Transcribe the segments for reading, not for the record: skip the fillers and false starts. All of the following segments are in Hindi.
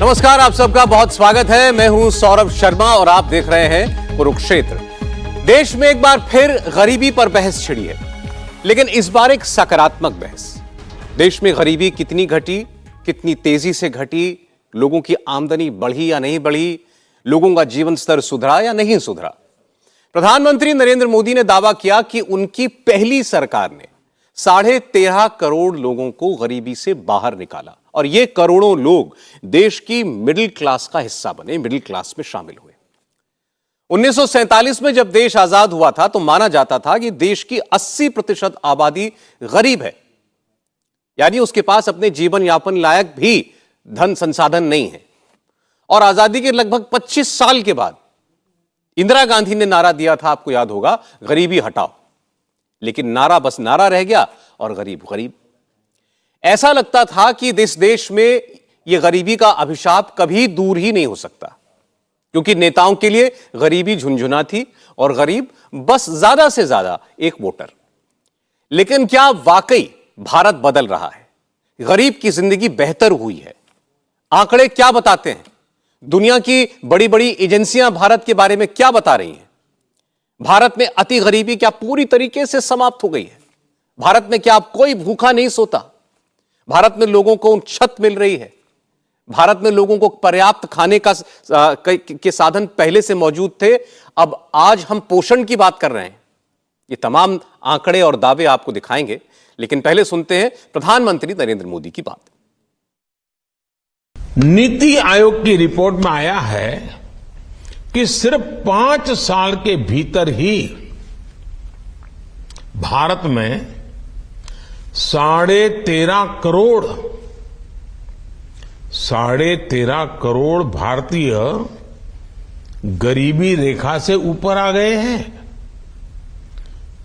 नमस्कार, आप सबका बहुत स्वागत है। मैं हूं सौरभ शर्मा और आप देख रहे हैं कुरुक्षेत्र। देश में एक बार फिर गरीबी पर बहस छिड़ी है, लेकिन इस बार एक सकारात्मक बहस। देश में गरीबी कितनी घटी, कितनी तेजी से घटी, लोगों की आमदनी बढ़ी या नहीं बढ़ी, लोगों का जीवन स्तर सुधरा या नहीं सुधरा। प्रधानमंत्री नरेंद्र मोदी ने दावा किया कि उनकी पहली सरकार ने 13.5 करोड़ लोगों को गरीबी से बाहर निकाला और ये करोड़ों लोग देश की मिडिल क्लास का हिस्सा बने, मिडिल क्लास में शामिल हुए। 1947 में जब देश आजाद हुआ था तो माना जाता था कि देश की 80% आबादी गरीब है, यानी उसके पास अपने जीवन यापन लायक भी धन संसाधन नहीं है। और आजादी के लगभग 25 साल के बाद इंदिरा गांधी ने नारा दिया था, आपको याद होगा, गरीबी हटाओ। लेकिन नारा बस नारा रह गया और गरीब गरीब। ऐसा लगता था कि इस देश में यह गरीबी का अभिशाप कभी दूर ही नहीं हो सकता, क्योंकि नेताओं के लिए गरीबी झुंझुना थी और गरीब बस ज्यादा से ज्यादा एक वोटर। लेकिन क्या वाकई भारत बदल रहा है? गरीब की जिंदगी बेहतर हुई है? आंकड़े क्या बताते हैं? दुनिया की बड़ी बड़ी एजेंसियां भारत के बारे में क्या बता रही हैं? भारत में अति गरीबी क्या पूरी तरीके से समाप्त हो गई है? भारत में क्या अब कोई भूखा नहीं सोता? भारत में लोगों को छत मिल रही है? भारत में लोगों को पर्याप्त खाने के साधन पहले से मौजूद थे, अब आज हम पोषण की बात कर रहे हैं। ये तमाम आंकड़े और दावे आपको दिखाएंगे, लेकिन पहले सुनते हैं प्रधानमंत्री नरेंद्र मोदी की बात। नीति आयोग की रिपोर्ट में आया है कि सिर्फ 5 साल के भीतर ही भारत में 13.5 करोड़ भारतीय गरीबी रेखा से ऊपर आ गए हैं।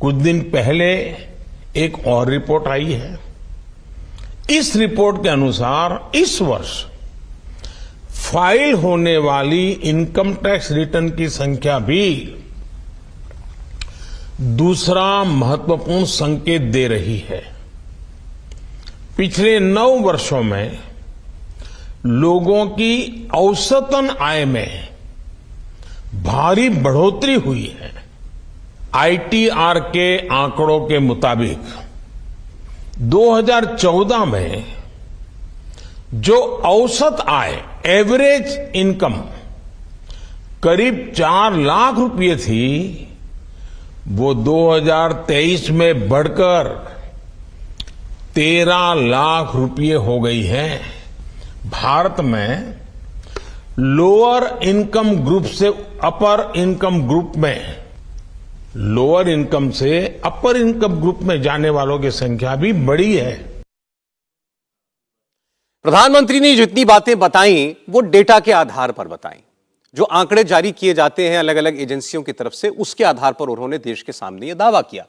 कुछ दिन पहले एक और रिपोर्ट आई है। इस रिपोर्ट के अनुसार इस वर्ष फाइल होने वाली इनकम टैक्स रिटर्न की संख्या भी दूसरा महत्वपूर्ण संकेत दे रही है। पिछले 9 वर्षों में लोगों की औसतन आय में भारी बढ़ोतरी हुई है। आईटीआर के आंकड़ों के मुताबिक 2014 में जो औसत आय, एवरेज इनकम करीब 4 लाख रुपए थी, वो 2023 में बढ़कर 13 लाख रुपए हो गई है। भारत में लोअर इनकम ग्रुप से अपर इनकम ग्रुप में, लोअर इनकम से अपर इनकम ग्रुप में जाने वालों की संख्या भी बढ़ी है। प्रधानमंत्री ने जितनी बातें बताई वो डेटा के आधार पर बताई। जो आंकड़े जारी किए जाते हैं अलग अलग एजेंसियों की तरफ से, उसके आधार पर उन्होंने देश के सामने यह दावा किया।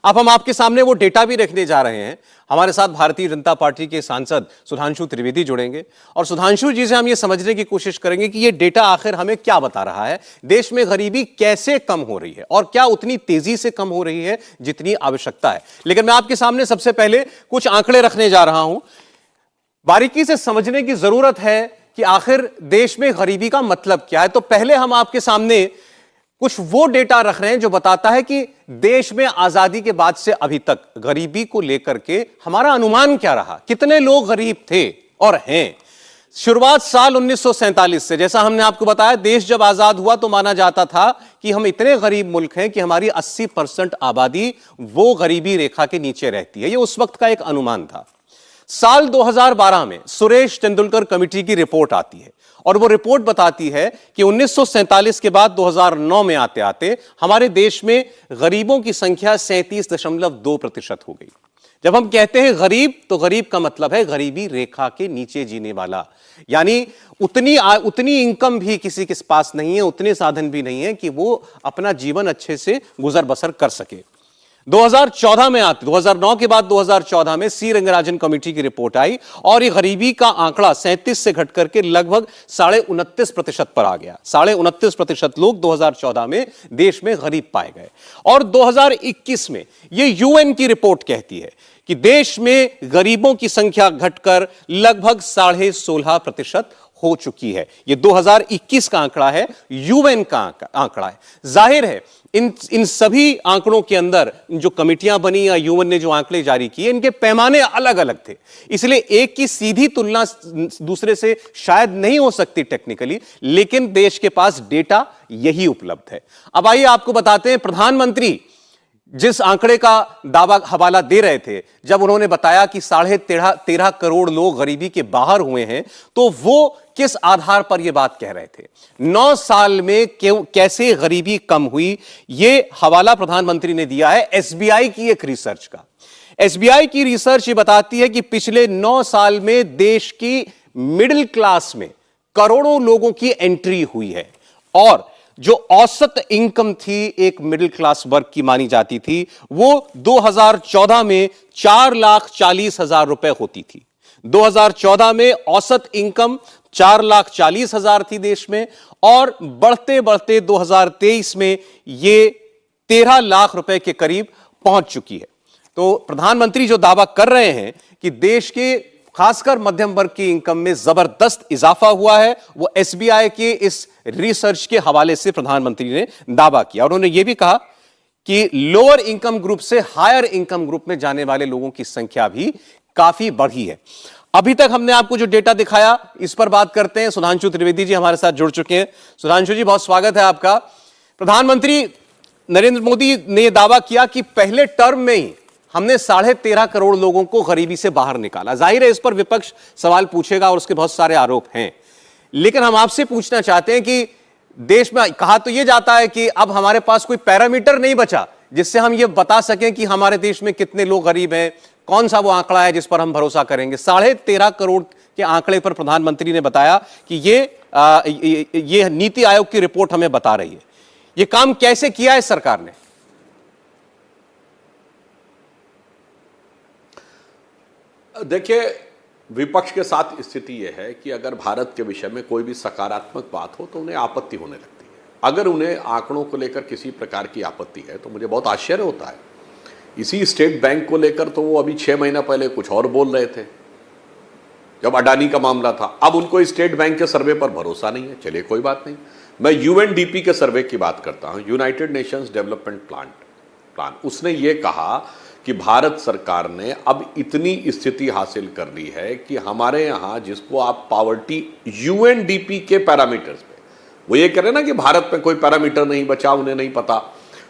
अब हम आपके सामने वो डेटा भी रखने जा रहे हैं। हमारे साथ भारतीय जनता पार्टी के सांसद सुधांशु त्रिवेदी जुड़ेंगे और सुधांशु जी से हम ये समझने की कोशिश करेंगे कि ये डेटा आखिर हमें क्या बता रहा है, देश में गरीबी कैसे कम हो रही है और क्या उतनी तेजी से कम हो रही है जितनी आवश्यकता है। लेकिन मैं आपके सामने सबसे पहले कुछ आंकड़े रखने जा रहा हूं। बारीकी से समझने की जरूरत है कि आखिर देश में गरीबी का मतलब क्या है। तो पहले हम आपके सामने कुछ वो डेटा रख रहे हैं जो बताता है कि देश में आजादी के बाद से अभी तक गरीबी को लेकर के हमारा अनुमान क्या रहा, कितने लोग गरीब थे और हैं। शुरुआत साल 1947 से, जैसा हमने आपको बताया, देश जब आजाद हुआ तो माना जाता था कि हम इतने गरीब मुल्क हैं कि हमारी 80% आबादी वो गरीबी रेखा के नीचे रहती है। ये उस वक्त का एक अनुमान था। साल 2012 में सुरेश तेंदुलकर कमेटी की रिपोर्ट आती है और वो रिपोर्ट बताती है कि 1947 के बाद 2009 में आते आते हमारे देश में गरीबों की संख्या 37.2% हो गई। जब हम कहते हैं गरीब, तो गरीब का मतलब है गरीबी रेखा के नीचे जीने वाला, यानी उतनी इनकम भी किसी के पास नहीं है, उतने साधन भी नहीं है कि वो अपना जीवन अच्छे से गुजर बसर कर सके। 2014 में 2009 के बाद 2014 में सी रंगराजन कमेटी की रिपोर्ट आई और ये गरीबी का आंकड़ा 37 से घट करके लगभग 29.5% पर आ गया। 29.5% लोग 2014 में देश में गरीब पाए गए। और 2021 में ये यूएन की रिपोर्ट कहती है कि देश में गरीबों की संख्या घटकर लगभग 16.5% हो चुकी है। यह 2021 का आंकड़ा है, यूएन का आंकड़ा है। जाहिर है इन सभी आंकड़ों के अंदर जो कमिटियां बनी या यूएन ने जो आंकड़े जारी किए, इनके पैमाने अलग अलग थे, इसलिए एक की सीधी तुलना दूसरे से शायद नहीं हो सकती टेक्निकली, लेकिन देश के पास डेटा यही उपलब्ध है। अब आइए आपको बताते हैं, प्रधानमंत्री जिस आंकड़े का दावा हवाला दे रहे थे, जब उन्होंने बताया कि 13.5 करोड़ लोग गरीबी के बाहर हुए हैं, तो वो किस आधार पर यह बात कह रहे थे? 9 साल में कैसे गरीबी कम हुई, यह हवाला प्रधानमंत्री ने दिया है एसबीआई की एक रिसर्च का। एसबीआई की रिसर्च ये बताती है कि पिछले 9 साल में देश की मिडिल क्लास में करोड़ों लोगों की एंट्री हुई है, और जो औसत इनकम थी एक मिडिल क्लास वर्ग की मानी जाती थी, वो 2014 में 4,40,000 रुपए होती थी। 2014 में औसत इनकम 4,40,000 थी देश में, और बढ़ते बढ़ते 2023 में ये 13 लाख रुपए के करीब पहुंच चुकी है। तो प्रधानमंत्री जो दावा कर रहे हैं कि देश के खासकर मध्यम वर्ग की इनकम में जबरदस्त इजाफा हुआ है, वो एसबीआई के इस रिसर्च के हवाले से प्रधानमंत्री ने दावा किया। उन्होंने यह भी कहा कि लोअर इनकम ग्रुप से हायर इनकम ग्रुप में जाने वाले लोगों की संख्या भी काफी बढ़ी है। अभी तक हमने आपको जो डेटा दिखाया, इस पर बात करते हैं। सुधांशु त्रिवेदी जी हमारे साथ जुड़ चुके हैं। सुधांशु जी, बहुत स्वागत है आपका। प्रधानमंत्री नरेंद्र मोदी ने दावा किया कि पहले टर्म में ही हमने 13.5 करोड़ लोगों को गरीबी से बाहर निकाला। जाहिर है इस पर विपक्ष सवाल पूछेगा और उसके बहुत सारे आरोप हैं, लेकिन हम आपसे पूछना चाहते हैं कि देश में कहा तो यह जाता है कि अब हमारे पास कोई पैरामीटर नहीं बचा जिससे हम यह बता सकें कि हमारे देश में कितने लोग गरीब हैं। कौन सा वो आंकड़ा है जिस पर हम भरोसा करेंगे? 13.5 करोड़ के आंकड़े पर प्रधानमंत्री ने बताया कि ये नीति आयोग की रिपोर्ट हमें बता रही है। यह काम कैसे किया है सरकार ने? देखिए, विपक्ष के साथ स्थिति यह है कि अगर भारत के विषय में कोई भी सकारात्मक बात हो तो उन्हें आपत्ति होने लगती है। अगर उन्हें आंकड़ों को लेकर किसी प्रकार की आपत्ति है तो मुझे बहुत आश्चर्य होता है। इसी स्टेट बैंक को लेकर तो वो अभी 6 महीना पहले कुछ और बोल रहे थे जब अडानी का मामला था। अब उनको स्टेट बैंक के सर्वे पर भरोसा नहीं है। चलिए कोई बात नहीं, मैं यूएनडीपी के सर्वे की बात करता हूं, यूनाइटेड नेशंस डेवलपमेंट प्लान। उसने ये कहा कि भारत सरकार ने अब इतनी स्थिति हासिल कर ली है कि हमारे यहां, जिसको आप पावर्टी यूएनडीपी के पैरामीटर्स पे, वो ये कह रहे हैं ना कि भारत में कोई पैरामीटर नहीं बचा, उन्हें नहीं पता।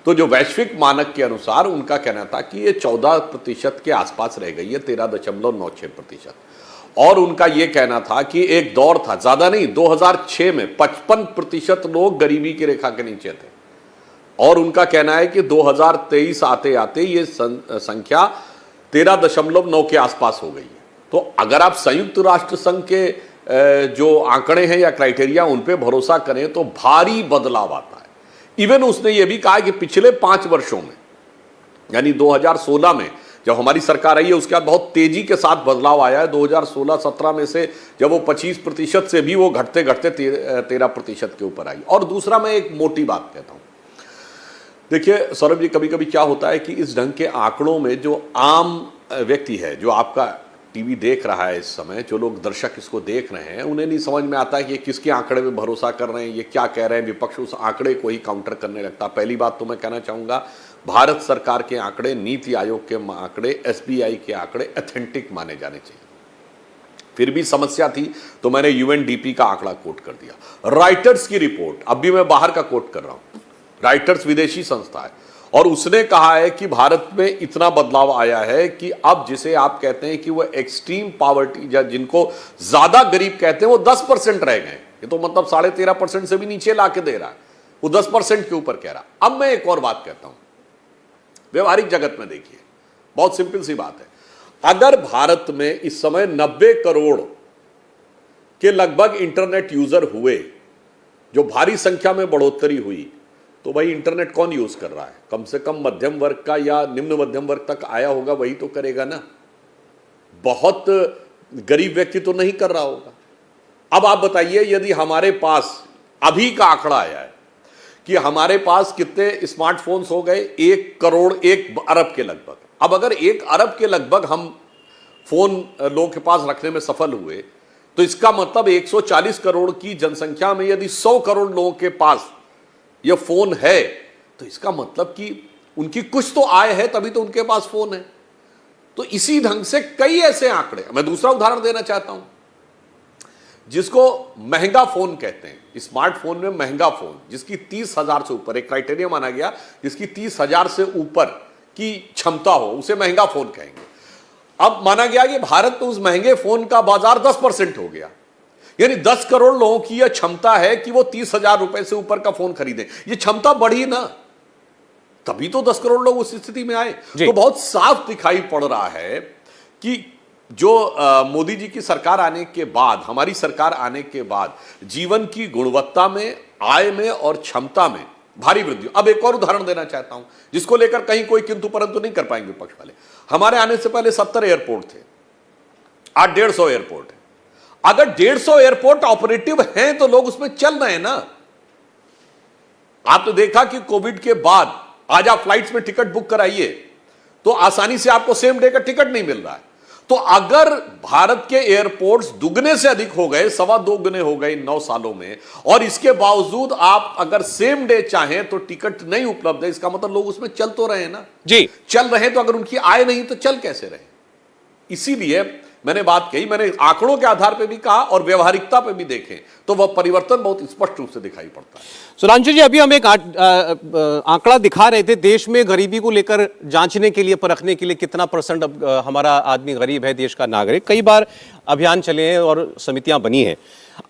तो जो वैश्विक मानक के अनुसार उनका कहना था कि ये 14% के आसपास रह गई है, 13.96%। और उनका ये कहना था कि एक दौर था, ज्यादा नहीं, 2006 में 55% लोग गरीबी की रेखा के नीचे थे, और उनका कहना है कि 2023 आते आते ये संख्या 13.9 के आसपास हो गई है। तो अगर आप संयुक्त राष्ट्र संघ के जो आंकड़े हैं या क्राइटेरिया, उन पे भरोसा करें तो भारी बदलाव आता है। इवन उसने ये भी कहा कि पिछले 5 वर्षों में, यानी 2016 में जब हमारी सरकार आई है, उसके बाद बहुत तेजी के साथ बदलाव आया है। 2016-17 में से जब वो 25% से भी वो घटते घटते 13% के ऊपर आई। और दूसरा, मैं एक मोटी बात कहता हूं, देखिए सौरभ जी, कभी कभी क्या होता है कि इस ढंग के आंकड़ों में जो आम व्यक्ति है, जो आपका टीवी देख रहा है इस समय, जो लोग दर्शक इसको देख रहे हैं, उन्हें नहीं समझ में आता है कि ये किसके आंकड़े में भरोसा कर रहे हैं, ये क्या कह रहे हैं। विपक्ष उस आंकड़े को ही काउंटर करने लगता। पहली बात तो मैं कहना चाहूँगा, भारत सरकार के आंकड़े, नीति आयोग के आंकड़े, एसबीआई के आंकड़े ऑथेंटिक माने जाने चाहिए। फिर भी समस्या थी तो मैंने यूएनडीपी का आंकड़ा कोट कर दिया। राइटर्स की रिपोर्ट, अब भी मैं बाहर का कोट कर रहा हूं, राइटर्स विदेशी संस्था है, और उसने कहा है कि भारत में इतना बदलाव आया है कि अब जिसे आप कहते हैं कि वो एक्सट्रीम पॉवर्टी, या जिनको ज्यादा गरीब कहते हैं, वो 10% रह गए। ये तो मतलब 13.5% से भी नीचे लाके दे रहा है, वो 10% के ऊपर कह रहा। अब मैं एक और बात कहता हूं, व्यवहारिक जगत में देखिए, बहुत सिंपल सी बात है। अगर भारत में इस समय 90 करोड़ के लगभग इंटरनेट यूजर हुए, जो भारी संख्या में बढ़ोतरी हुई, तो भाई इंटरनेट कौन यूज कर रहा है? कम से कम मध्यम वर्ग का या निम्न मध्यम वर्ग तक आया होगा, वही तो करेगा ना। बहुत गरीब व्यक्ति तो नहीं कर रहा होगा। अब आप बताइए, यदि हमारे पास अभी का आंकड़ा आया है कि हमारे पास कितने स्मार्टफोन्स हो गए, 1 करोड़ 1 अरब के लगभग। अब अगर 1 अरब के लगभग हम फोन लोगों के पास रखने में सफल हुए, तो इसका मतलब 140 करोड़ की जनसंख्या में यदि 100 करोड़ लोगों के पास यह फोन है, तो इसका मतलब कि उनकी कुछ तो आय है, तभी तो उनके पास फोन है। तो इसी ढंग से कई ऐसे आंकड़े, मैं दूसरा उदाहरण देना चाहता हूं, जिसको महंगा फोन कहते हैं, स्मार्टफोन में महंगा फोन, जिसकी 30,000 से ऊपर, एक क्राइटेरिया माना गया, जिसकी 30,000 से ऊपर की क्षमता हो, उसे महंगा फोन कहेंगे। अब माना गया कि भारत में उस महंगे फोन का बाजार 10% हो गया, यानी 10 करोड़ लोगों की यह क्षमता है कि वो 30,000 रुपए से ऊपर का फोन खरीदें। ये क्षमता बढ़ी ना, तभी तो 10 करोड़ लोग उस स्थिति में आए। तो बहुत साफ दिखाई पड़ रहा है कि जो मोदी जी की सरकार आने के बाद, हमारी सरकार आने के बाद जीवन की गुणवत्ता में, आय में और क्षमता में भारी वृद्धि। अब एक और उदाहरण देना चाहता हूं, जिसको लेकर कहीं कोई किंतु परंतु नहीं कर पाएंगे विपक्ष वाले। हमारे आने से पहले 70 एयरपोर्ट थे, आज 150 एयरपोर्ट है। अगर 150 एयरपोर्ट ऑपरेटिव हैं तो लोग उसमें चल रहे हैं ना। आपने देखा कि कोविड के बाद आज आप फ्लाइट्स में टिकट बुक कराइए तो आसानी से आपको सेम डे का टिकट नहीं मिल रहा है। तो अगर भारत के एयरपोर्ट्स दुगने से अधिक हो गए, 2.25 गुने हो गए इन 9 सालों में, और इसके बावजूद आप अगर सेम डे चाहें तो टिकट नहीं उपलब्ध है, इसका मतलब लोग उसमें चल तो रहे हैं ना। जी, चल रहे हैं, तो अगर उनकी आय नहीं तो चल कैसे रहे। इसीलिए मैंने बात कही, मैंने आंकड़ों के आधार पर भी कहा और व्यवहारिकता पर भी देखें तो वह परिवर्तन बहुत स्पष्ट रूप से दिखाई पड़ता है। सुधांशु जी, अभी हम एक आंकड़ा दिखा रहे थे, देश में गरीबी को लेकर जांचने के लिए, परखने के लिए कितना परसेंट हमारा आदमी गरीब है, देश का नागरिक। कई बार अभियान चले हैं और समितियां बनी हैं।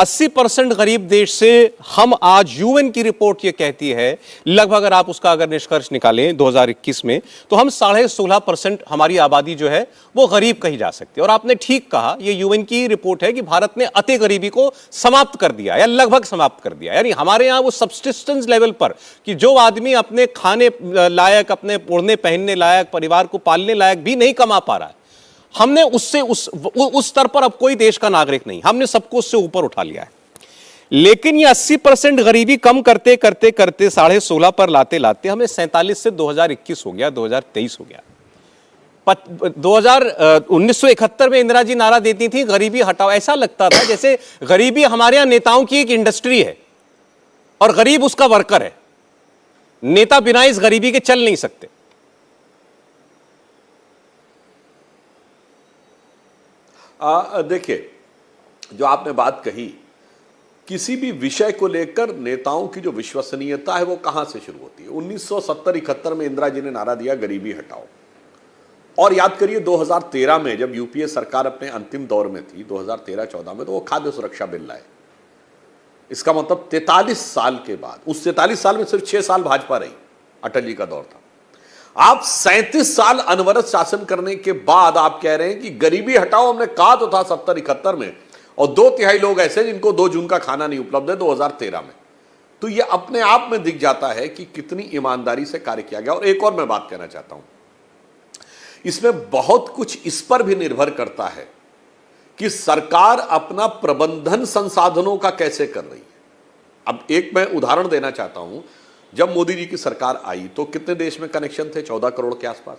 80% गरीब देश से हम आज, यूएन की रिपोर्ट ये कहती है लगभग, अगर आप उसका अगर निष्कर्ष निकालें 2021 में, तो हम 16.5% हमारी आबादी जो है वो गरीब कही जा सकती है। और आपने ठीक कहा, ये यूएन की रिपोर्ट है कि भारत ने अति गरीबी को समाप्त कर दिया या लगभग समाप्त कर दिया। यानी हमारे यहाँ वो सब्सिस्टेंस लेवल पर कि जो आदमी अपने खाने लायक, अपने ओढ़ने पहनने लायक, परिवार को पालने लायक भी नहीं कमा पा रहा है, हमने उससे उस स्तर पर अब कोई देश का नागरिक नहीं, हमने सबको उससे ऊपर उठा लिया है। लेकिन ये 80% गरीबी कम करते करते करते 16.5 पर लाते लाते हमें 47 से 2021 हो गया, 2023 हो गया। 1971 में इंदिरा जी नारा देती थी गरीबी हटाओ। ऐसा लगता था जैसे गरीबी हमारे यहां नेताओं की एक इंडस्ट्री है और गरीब उसका वर्कर है। नेता बिना इस गरीबी के चल नहीं सकते। देखिए, जो आपने बात कही, किसी भी विषय को लेकर नेताओं की जो विश्वसनीयता है वो कहां से शुरू होती है। 1970-71 में इंदिरा जी ने नारा दिया गरीबी हटाओ, और याद करिए 2013 में जब यूपीए सरकार अपने अंतिम दौर में थी, 2013-14 में, तो वो खाद्य सुरक्षा बिल लाए। इसका मतलब 43 साल के बाद, उस 43 साल में सिर्फ 6 साल भाजपा रही, अटल जी का दौर था। आप 37 साल अनवरत शासन करने के बाद आप कह रहे हैं कि गरीबी हटाओ। हमने कहा तो था 70-71 में, और 2/3 लोग ऐसे जिनको 2 जून का खाना नहीं उपलब्ध है 2013 में। तो यह अपने आप में दिख जाता है कि कितनी ईमानदारी से कार्य किया गया। और एक और मैं बात कहना चाहता हूं, इसमें बहुत कुछ इस पर भी निर्भर करता है कि सरकार अपना प्रबंधन संसाधनों का कैसे कर रही है। अब एक मैं उदाहरण देना चाहता हूं, जब मोदी जी की सरकार आई तो कितने देश में कनेक्शन थे? 14 करोड़ के आसपास।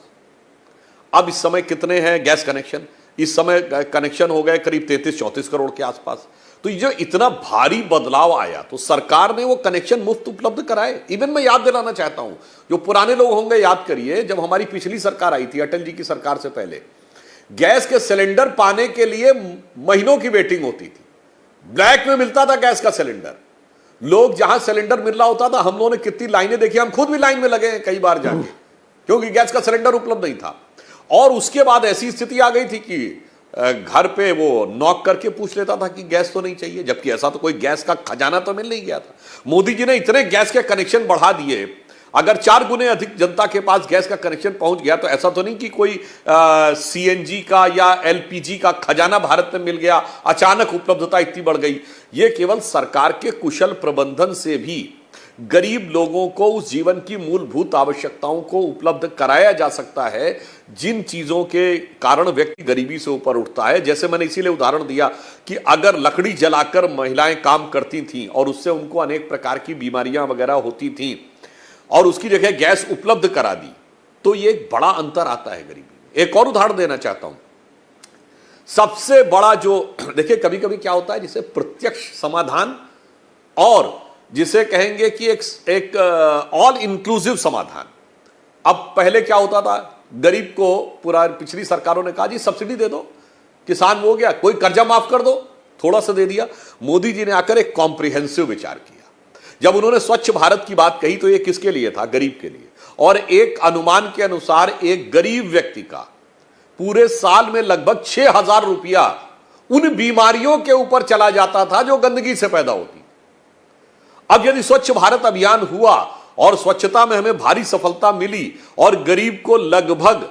अब इस समय कितने हैं गैस कनेक्शन? इस समय कनेक्शन हो गए करीब 33-34 करोड़ के आसपास। तो ये जो इतना भारी बदलाव आया, तो सरकार ने वो कनेक्शन मुफ्त उपलब्ध कराए। इवन मैं याद दिलाना चाहता हूं, जो पुराने लोग होंगे याद करिए, जब हमारी पिछली सरकार आई थी, अटल जी की सरकार से पहले, गैस के सिलेंडर पाने के लिए महीनों की वेटिंग होती थी। ब्लैक में मिलता था गैस का सिलेंडर। लोग जहां सिलेंडर मिल रहा होता था, हम लोगों ने कितनी लाइनें देखी, हम खुद भी लाइन में लगे हैं कई बार जाके, क्योंकि गैस का सिलेंडर उपलब्ध नहीं था। और उसके बाद ऐसी स्थिति आ गई थी कि घर पे वो नॉक करके पूछ लेता था कि गैस तो नहीं चाहिए, जबकि ऐसा तो कोई गैस का खजाना तो मिल नहीं गया था। मोदी जी ने इतने गैस के कनेक्शन बढ़ा दिए, अगर 4 गुने अधिक जनता के पास गैस का कनेक्शन पहुंच गया, तो ऐसा तो नहीं कि कोई सीएनजी का या एलपीजी का खजाना भारत में मिल गया, अचानक उपलब्धता इतनी बढ़ गई। यह केवल सरकार के कुशल प्रबंधन से भी गरीब लोगों को उस जीवन की मूलभूत आवश्यकताओं को उपलब्ध कराया जा सकता है जिन चीजों के कारण व्यक्ति गरीबी से ऊपर उठता है। जैसे मैंने इसीलिए उदाहरण दिया कि अगर लकड़ी जलाकर महिलाएं काम करती थीं और उससे उनको अनेक प्रकार की बीमारियां वगैरह होती थीं, और उसकी जगह गैस उपलब्ध करा दी, तो ये एक बड़ा अंतर आता है गरीबी में। एक और उदाहरण देना चाहता हूं, सबसे बड़ा जो देखिए, कभी कभी क्या होता है, जिसे प्रत्यक्ष समाधान और जिसे कहेंगे कि एक ऑल इंक्लूसिव समाधान। अब पहले क्या होता था, गरीब को पूरा पिछली सरकारों ने कहा जी सब्सिडी दे दो, किसान हो गया, कोई कर्जा माफ कर दो, थोड़ा सा दे दिया। मोदी जी ने आकर एक कॉम्प्रिहेंसिव विचार किया। जब उन्होंने स्वच्छ भारत की बात कही तो ये किसके लिए था? गरीब के लिए। और एक अनुमान के अनुसार एक गरीब व्यक्ति का पूरे साल में लगभग 6,000 रुपया उन बीमारियों के ऊपर चला जाता था जो गंदगी से पैदा होती। अब यदि स्वच्छ भारत अभियान हुआ और स्वच्छता में हमें भारी सफलता मिली और गरीब को लगभग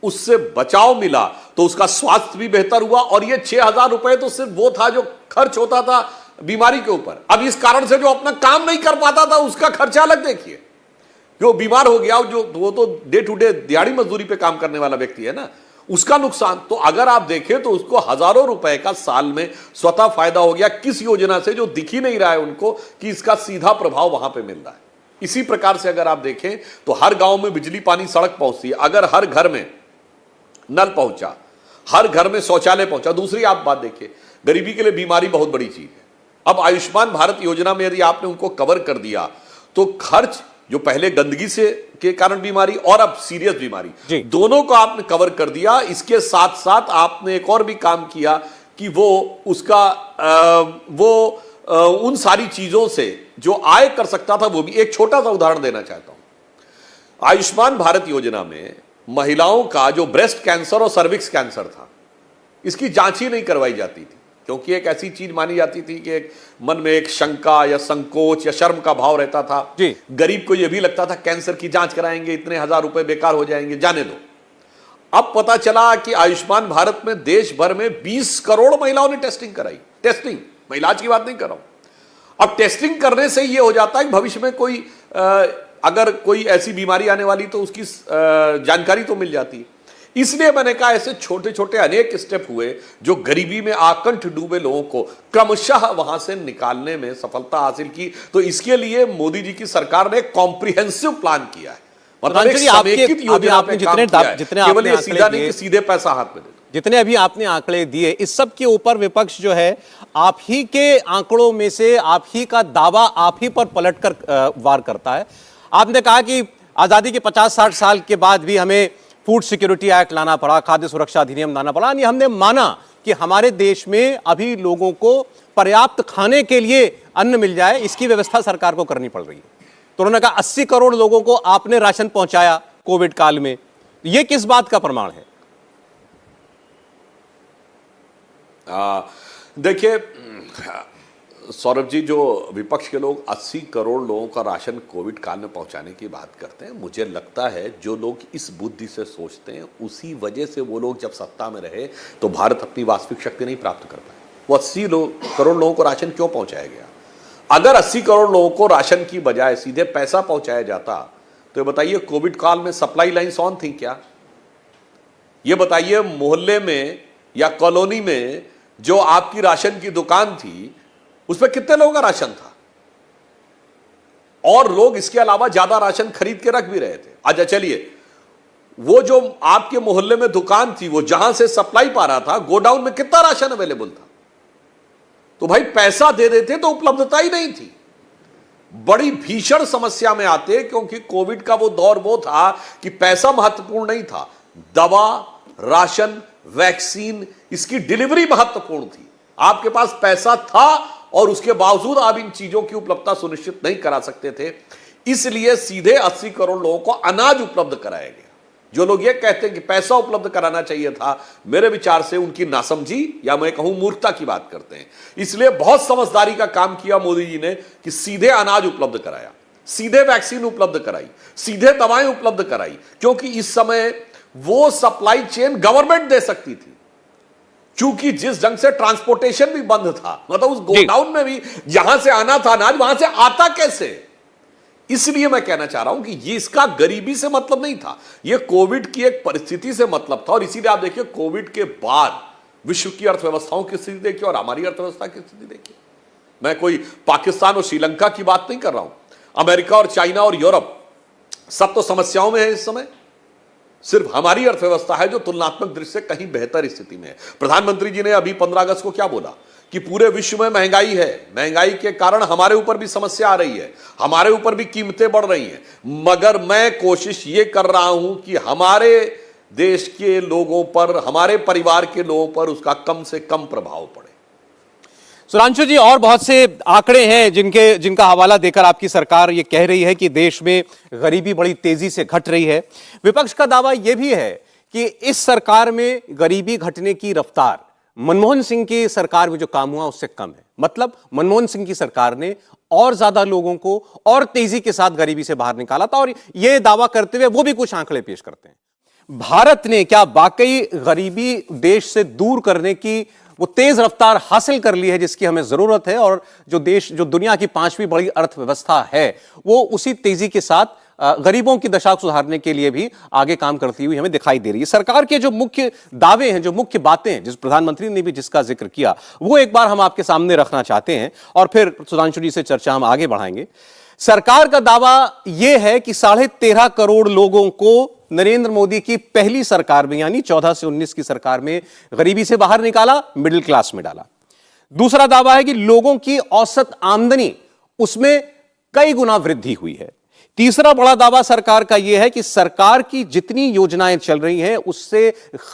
उससे बचाव मिला, तो उसका स्वास्थ्य भी बेहतर हुआ। और ये 6,000 रुपए तो सिर्फ वो था जो खर्च होता था बीमारी के ऊपर। अब इस कारण से जो अपना काम नहीं कर पाता था उसका खर्चा अलग देखिए, जो बीमार हो गया, जो वो तो डे टू डे दिहाड़ी मजदूरी पे काम करने वाला व्यक्ति है ना, उसका नुकसान। तो अगर आप देखें तो उसको हजारों रुपए का साल में स्वतः फायदा हो गया किस योजना से, जो दिख ही नहीं रहा है उनको कि इसका सीधा प्रभाव वहां पे मिल रहा है। इसी प्रकार से अगर आप देखें तो हर गांव में बिजली पानी सड़क पहुंचती है, अगर हर घर में नल पहुंचा, हर घर में शौचालय पहुंचा। दूसरी आप बात देखिए, गरीबी के लिए बीमारी बहुत बड़ी चीज है। अब आयुष्मान भारत योजना में यदि आपने उनको कवर कर दिया तो खर्च जो पहले गंदगी से के कारण बीमारी और अब सीरियस बीमारी, दोनों को आपने कवर कर दिया। इसके साथ साथ आपने एक और भी काम किया कि वो उसका उन सारी चीजों से जो आय कर सकता था वो भी। एक छोटा सा उदाहरण देना चाहता हूं। आयुष्मान भारत योजना में महिलाओं का जो ब्रेस्ट कैंसर और सर्विक्स कैंसर था, इसकी जांच ही नहीं करवाई जाती थी, क्योंकि एक ऐसी चीज मानी जाती थी कि एक मन में एक शंका या संकोच या शर्म का भाव रहता था। गरीब को यह भी लगता था कैंसर की जांच कराएंगे, इतने हजार रुपए बेकार हो जाएंगे, जाने दो। अब पता चला कि आयुष्मान भारत में देश भर में 20 करोड़ महिलाओं ने टेस्टिंग कराई। टेस्टिंग, मैं इलाज की बात नहीं कर रहा हूं। अब टेस्टिंग करने से यह हो जाता है कि भविष्य में कोई अगर कोई ऐसी बीमारी आने वाली तो उसकी जानकारी तो मिल जाती है। इसलिए मैंने कहा ऐसे छोटे छोटे अनेक स्टेप हुए जो गरीबी में आकंठ डूबे लोगों को क्रमशः वहां से निकालने में सफलता हासिल की। तो इसके लिए मोदी जी की सरकार ने एक कॉम्प्रिहेंसिव प्लान किया है, मतलब एक समेकित योजना पे काम किया है। केवल ये सीधा नहीं कि सीधे पैसा हाथ में दे। जितने अभी आपने आंकड़े दिए, इस सब के ऊपर विपक्ष जो है आप ही के आंकड़ों में से आप ही का दावा आप ही पर पलटकर वार करता है। आपने कहा कि आजादी के 50-60 साल के बाद भी हमें फूड सिक्योरिटी एक्ट लाना पड़ा, खाद्य सुरक्षा अधिनियम लाना पड़ा, यानी हमने माना कि हमारे देश में अभी लोगों को पर्याप्त खाने के लिए अन्न मिल जाए, इसकी व्यवस्था सरकार को करनी पड़ रही है। तो उन्होंने कहा 80 करोड़ लोगों को आपने राशन पहुंचाया कोविड काल में, यह किस बात का प्रमाण है? देखिए सौरभ जी, जो विपक्ष के लोग 80 करोड़ लोगों का राशन कोविड काल में पहुंचाने की बात करते हैं, मुझे लगता है जो लोग इस बुद्धि से सोचते हैं उसी वजह से वो लोग जब सत्ता में रहे तो भारत अपनी वास्तविक शक्ति नहीं प्राप्त कर पाए। वो 80 करोड़ लोगों को राशन क्यों पहुंचाया गया? अगर 80 करोड़ लोगों को राशन की बजाय सीधे पैसा पहुंचाया जाता तो ये बताइए कोविड काल में सप्लाई लाइन्स ऑन थी क्या? ये बताइए मोहल्ले में या कॉलोनी में जो आपकी राशन की दुकान थी उसमें कितने लोगों का राशन था? और लोग इसके अलावा ज्यादा राशन खरीद के रख भी रहे थे। अच्छा चलिए, वो जो आपके मोहल्ले में दुकान थी, वो जहां से सप्लाई पा रहा था, गोडाउन में कितना राशन अवेलेबल था? तो भाई पैसा दे देते तो उपलब्धता ही नहीं थी। बड़ी भीषण समस्या में आते, क्योंकि कोविड का वो दौर वो था कि पैसा महत्वपूर्ण नहीं था, दवा, राशन, वैक्सीन, इसकी डिलीवरी महत्वपूर्ण थी। आपके पास पैसा था और उसके बावजूद आप इन चीजों की उपलब्धता सुनिश्चित नहीं करा सकते थे। इसलिए सीधे 80 करोड़ लोगों को अनाज उपलब्ध कराया गया। जो लोग ये कहते हैं कि पैसा उपलब्ध कराना चाहिए था, मेरे विचार से उनकी नासमझी या मैं कहूं मूर्खता की बात करते हैं। इसलिए बहुत समझदारी का काम किया मोदी जी ने कि सीधे अनाज उपलब्ध कराया, सीधे वैक्सीन उपलब्ध कराई, सीधे दवाएं उपलब्ध कराई, क्योंकि इस समय वो सप्लाई चेन गवर्नमेंट दे सकती थी। क्योंकि जिस ढंग से ट्रांसपोर्टेशन भी बंद था, मतलब उस गोडाउन में भी जहां से आना था अनाज, वहां से आता कैसे? इसलिए मैं कहना चाह रहा हूं कि ये इसका गरीबी से मतलब नहीं था, ये कोविड की एक परिस्थिति से मतलब था। और इसीलिए आप देखिए कोविड के बाद विश्व की अर्थव्यवस्थाओं की स्थिति देखिए और हमारी अर्थव्यवस्था की स्थिति देखिए। मैं कोई पाकिस्तान और श्रीलंका की बात नहीं कर रहा हूं, अमेरिका और चाइना और यूरोप सब तो समस्याओं में है इस समय। सिर्फ हमारी अर्थव्यवस्था है जो तुलनात्मक दृष्टि से कहीं बेहतर स्थिति में है। प्रधानमंत्री जी ने अभी 15 अगस्त को क्या बोला कि पूरे विश्व में महंगाई है, महंगाई के कारण हमारे ऊपर भी समस्या आ रही है, हमारे ऊपर भी कीमतें बढ़ रही हैं, मगर मैं कोशिश ये कर रहा हूं कि हमारे देश के लोगों पर, हमारे परिवार के लोगों पर उसका कम से कम प्रभाव पड़े। सुधांशु जी, और बहुत से आंकड़े हैं जिनका हवाला देकर आपकी सरकार ये कह रही है कि देश में गरीबी बड़ी तेजी से घट रही है। विपक्ष का दावा यह भी है कि इस सरकार में गरीबी घटने की रफ्तार मनमोहन सिंह की सरकार में जो काम हुआ उससे कम है। मतलब मनमोहन सिंह की सरकार ने और ज्यादा लोगों को और तेजी के साथ गरीबी से बाहर निकाला था, और यह दावा करते हुए वो भी कुछ आंकड़े पेश करते हैं। भारत ने क्या वाकई गरीबी देश से दूर करने की वो तेज रफ्तार हासिल कर ली है जिसकी हमें जरूरत है, और जो दुनिया की 5वीं बड़ी अर्थव्यवस्था है वो उसी तेजी के साथ गरीबों की दशा सुधारने के लिए भी आगे काम करती हुई हमें दिखाई दे रही है। सरकार के जो मुख्य दावे हैं, जो मुख्य बातें हैं, जिस प्रधानमंत्री ने भी जिसका जिक्र किया, वो एक बार हम आपके सामने रखना चाहते हैं और फिर सुधांशु जी से चर्चा हम आगे बढ़ाएंगे। सरकार का दावा यह है कि 13.5 करोड़ लोगों को नरेंद्र मोदी की पहली सरकार में, यानी 14 से 19 की सरकार में गरीबी से बाहर निकाला, मिडिल क्लास में डाला। दूसरा दावा है कि लोगों की औसत आमदनी उसमें कई गुना वृद्धि हुई है। तीसरा बड़ा दावा सरकार का यह है कि सरकार की जितनी योजनाएं चल रही हैं उससे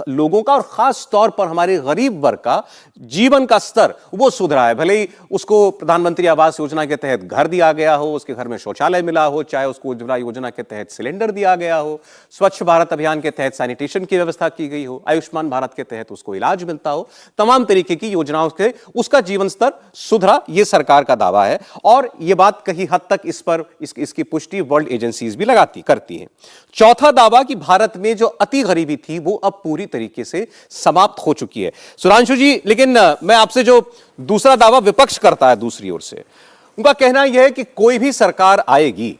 लोगों का और खास तौर पर हमारे गरीब वर्ग का जीवन का स्तर वो सुधरा है। भले ही उसको प्रधानमंत्री आवास योजना के तहत घर दिया गया हो, उसके घर में शौचालय मिला हो, चाहे उसको उज्ज्वला योजना के तहत सिलेंडर दिया गया हो, स्वच्छ भारत अभियान के तहत सैनिटेशन की व्यवस्था की गई हो, आयुष्मान भारत के तहत उसको इलाज मिलता हो, तमाम तरीके की योजनाओं से उसका जीवन स्तर सुधरा, यह सरकार का दावा है। और यह बात कहीं हद तक इसकी पुष्टि वर्ल्ड एजेंसीज भी करती हैं। चौथा दावा कि भारत में जो अति गरीबी थी वो अब पूरी तरीके से समाप्त हो चुकी है। सुधांशु जी, लेकिन मैं आपसे जो दूसरा दावा विपक्ष करता है दूसरी ओर से, उनका कहना यह है कि कोई भी सरकार आएगी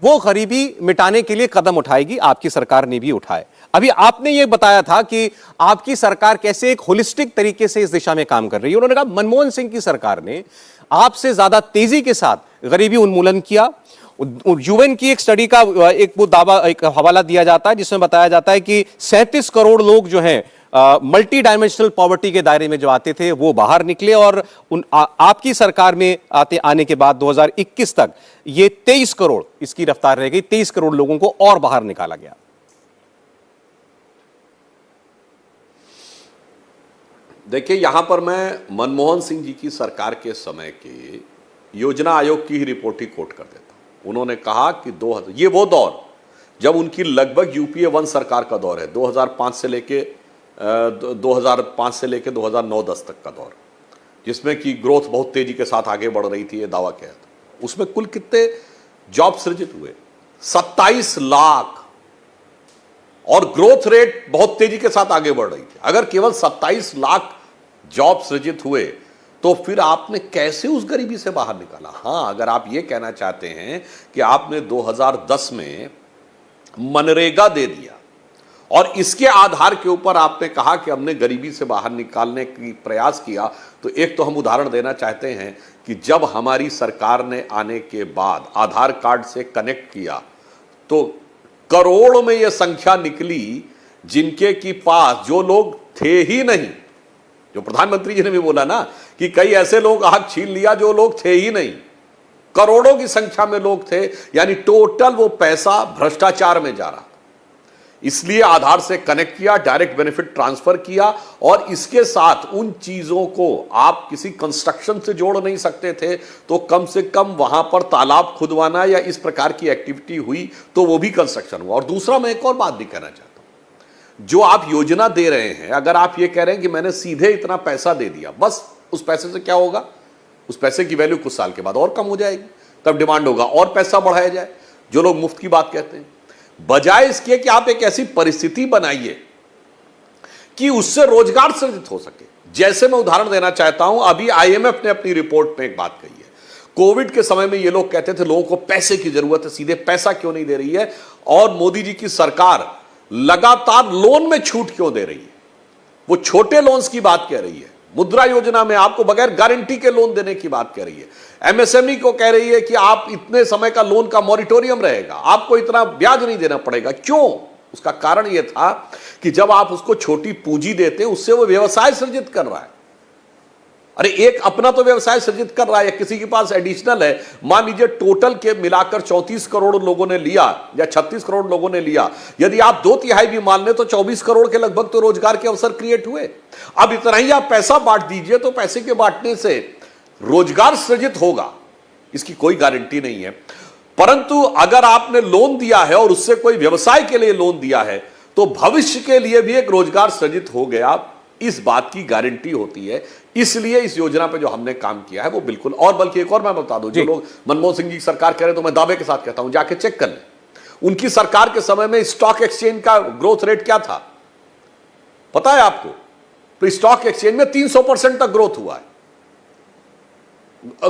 वो गरीबी मिटाने के लिए कदम उठाएगी, आपकी सरकार ने भी उठाए। अभी आपने यह बताया था कि आपकी सरकार कैसे एक होलिस्टिक तरीके से इस दिशा में काम कर रही है। उन्होंने कहा मनमोहन सिंह की सरकार ने आपसे ज्यादा तेजी के साथ गरीबी उन्मूलन किया। यूएन की एक स्टडी का एक हवाला दिया जाता है जिसमें बताया जाता है कि 37 करोड़ लोग जो हैं मल्टी डायमेंशनल पॉवर्टी के दायरे में जो आते थे वो बाहर निकले, और आपकी सरकार में आने के बाद 2021 तक ये 23 करोड़ इसकी रफ्तार रह गई, 23 करोड़ लोगों को और बाहर निकाला गया। देखिए, यहां पर मैं मनमोहन सिंह जी की सरकार के समय के योजना आयोग की ही रिपोर्ट ही कोट कर देता हूं। उन्होंने कहा कि ये वो दौर जब उनकी लगभग यूपीए 1 सरकार का दौर है, 2005 से लेके 2009-10 तक का दौर, जिसमें कि ग्रोथ बहुत तेजी के साथ आगे बढ़ रही थी, ये दावा किया था। उसमें कुल कितने जॉब सृजित हुए? 27 लाख, और ग्रोथ रेट बहुत तेजी के साथ आगे बढ़ रही थी। अगर केवल 27 लाख जॉब सृजित हुए तो फिर आपने कैसे उस गरीबी से बाहर निकाला? हां, अगर आप ये कहना चाहते हैं कि आपने 2010 में मनरेगा दे दिया और इसके आधार के ऊपर आपने कहा कि हमने गरीबी से बाहर निकालने की प्रयास किया, तो एक तो हम उदाहरण देना चाहते हैं कि जब हमारी सरकार ने आने के बाद आधार कार्ड से कनेक्ट किया तो करोड़ में यह संख्या निकली जिनके की पास, जो लोग थे ही नहीं, जो प्रधानमंत्री जी ने भी बोला ना कि कई ऐसे लोग आग छीन लिया जो लोग थे ही नहीं, करोड़ों की संख्या में लोग थे, यानी टोटल वो पैसा भ्रष्टाचार में जा रहा था। इसलिए आधार से कनेक्ट किया, डायरेक्ट बेनिफिट ट्रांसफर किया, और इसके साथ उन चीजों को आप किसी कंस्ट्रक्शन से जोड़ नहीं सकते थे, तो कम से कम वहां पर तालाब खुदवाना या इस प्रकार की एक्टिविटी हुई तो वो भी कंस्ट्रक्शन हुआ। और दूसरा, मैं एक और बात भी कहना चाहता हूं, जो आप योजना दे रहे हैं, अगर आप ये कह रहे हैं कि मैंने सीधे इतना पैसा दे दिया, बस उस पैसे से क्या होगा? उस पैसे की वैल्यू कुछ साल के बाद और कम हो जाएगी, तब डिमांड होगा और पैसा बढ़ाया जाए, जो लोग मुफ्त की बात कहते हैं। बजाय इसके कि आप एक ऐसी परिस्थिति बनाइए कि उससे रोजगार सृजित हो सके। जैसे मैं उदाहरण देना चाहता हूं, अभी आईएमएफ ने अपनी रिपोर्ट में एक बात कही है। कोविड के समय में ये लोग कहते थे लोगों को पैसे की जरूरत है, सीधे पैसा क्यों नहीं दे रही है, और मोदी जी की सरकार लगातार लोन में छूट क्यों दे रही है? वो छोटे लोन्स की बात कह रही है, मुद्रा योजना में आपको बगैर गारंटी के लोन देने की बात कर रही है, एमएसएमई को कह रही है कि आप इतने समय का लोन का मॉरिटोरियम रहेगा, आपको इतना ब्याज नहीं देना पड़ेगा। क्यों? उसका कारण यह था कि जब आप उसको छोटी पूंजी देते हैं उससे वो व्यवसाय सृजित कर रहा है। अरे एक अपना तो व्यवसाय सृजित कर रहा है या किसी के पास एडिशनल है, मान लीजिए टोटल के मिलाकर 34 करोड़ लोगों ने लिया या 36 करोड़ लोगों ने लिया, यदि आप 2/3 भी मान लें तो 24 करोड़ के लगभग तो रोजगार के अवसर क्रिएट हुए। अब इतना ही आप पैसा बांट दीजिए तो पैसे के बांटने से रोजगार सृजित होगा, इसकी कोई गारंटी नहीं है। परंतु अगर आपने लोन दिया है और उससे कोई व्यवसाय के लिए लोन दिया है तो भविष्य के लिए भी एक रोजगार सृजित हो गया, इस बात की गारंटी होती है। इसलिए इस योजना पे जो हमने काम किया है वो बिल्कुल, और बल्कि एक और मैं बता दूं, जो लोग मनमोहन सिंह जी की सरकार कह रहे हैं तो मैं दावे के साथ कहता हूं जाके चेक कर लें, उनकी सरकार के समय में स्टॉक एक्सचेंज का ग्रोथ रेट क्या था पता है आपको? तो स्टॉक एक्सचेंज में 300% तक ग्रोथ हुआ है,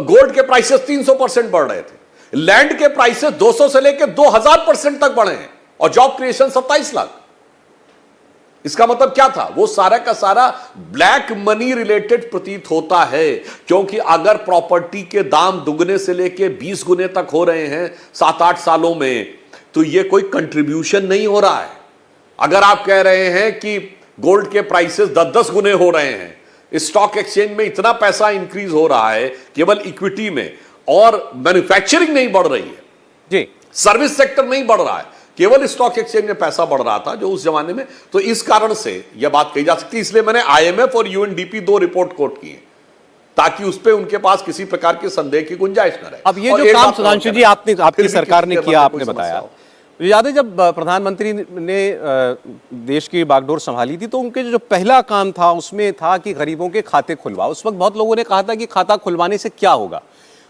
गोल्ड के प्राइसेस 300% बढ़ रहे थे, लैंड के प्राइसेस 200 से लेकर 2000% तक बढ़े हैं और जॉब क्रिएशन 27 लाख। इसका मतलब क्या था? वो सारा का सारा ब्लैक मनी रिलेटेड प्रतीत होता है, क्योंकि अगर प्रॉपर्टी के दाम दुगने से लेके 20 गुने तक हो रहे हैं 7-8 सालों में, तो ये कोई कंट्रीब्यूशन नहीं हो रहा है। अगर आप कह रहे हैं कि गोल्ड के प्राइसेस 10-10 गुने हो रहे हैं, स्टॉक एक्सचेंज में इतना पैसा इंक्रीज हो रहा है केवल इक्विटी में, और मैन्युफैक्चरिंग नहीं बढ़ रही है जी, सर्विस सेक्टर नहीं बढ़ रहा है, केवल स्टॉक एक्सचेंज में पैसा बढ़ रहा था जो उस जमाने में। तो इस कारण से यह बात कही जा सकती है। इसलिए मैंने आईएमएफ और यूएनडीपी 2 रिपोर्ट कोट की है ताकि उस पे उनके पास किसी प्रकार के संदेह की गुंजाइश न रहे। अब ये जो काम सुधांशु जी आपकी सरकार ने किया, आपने बताया, मुझे याद है जब प्रधानमंत्री ने देश की बागडोर संभाली थी तो उनके जो पहला काम था उसमें था कि गरीबों के खाते खुलवाओ। उस वक्त बहुत लोगों ने कहा था कि खाता खुलवाने से क्या होगा,